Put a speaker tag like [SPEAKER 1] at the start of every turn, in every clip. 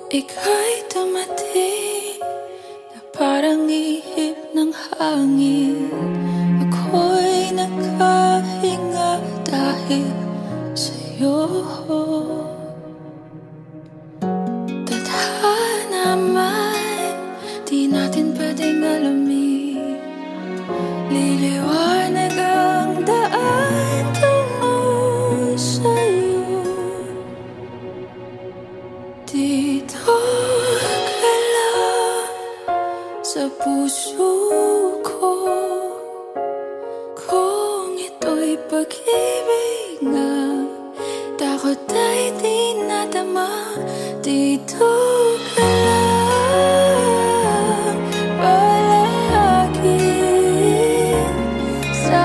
[SPEAKER 1] Ika'y dumating na parang ihip ng hangin. Ako'y nakahinga dahil sa'yo. Tadhana man, di natin pwedeng alamin. Liliwanag ang daan tungo sa'yo. Dito ka lang sa puso ko. Kung ito'y pag-ibig nga, takot ay di nadama. Dito ka lang palagi sa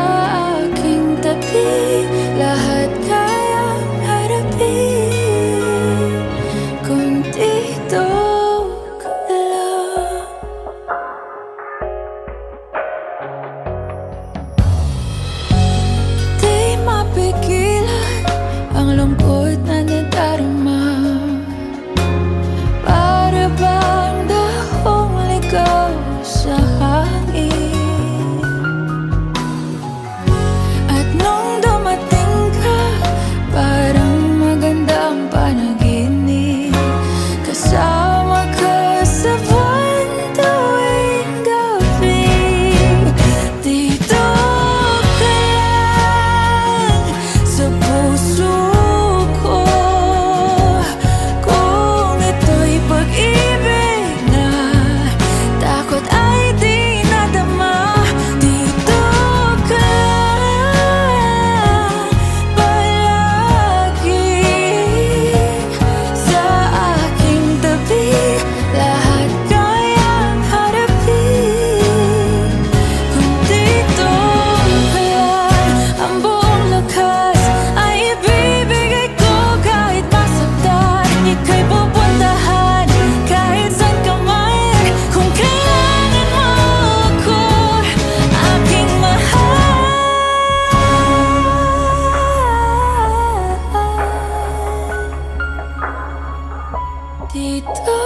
[SPEAKER 1] aking tabi. Lahat kayang harapin kung dito ka lang. Di mapigilan ang lungkot na nadarama. Para bang dahong ligaw sa hangin. At nung dumating ka, parang maganda ang panaginip. Kasama ka sa buwan tuwing gabi. Dito ka lang sa puso ko. Kung ito'y pag-ibig na, takot ay di nadama. Dito ka lang palagi sa aking tabi. Lahat kayang harapin kung dito ka lang. Ang buong lakas ay ibibigay ko kahit masaktan. Ika'y pupuntahan kahit saan ka man. Kung kailangan mo ako, aking mahal. Dito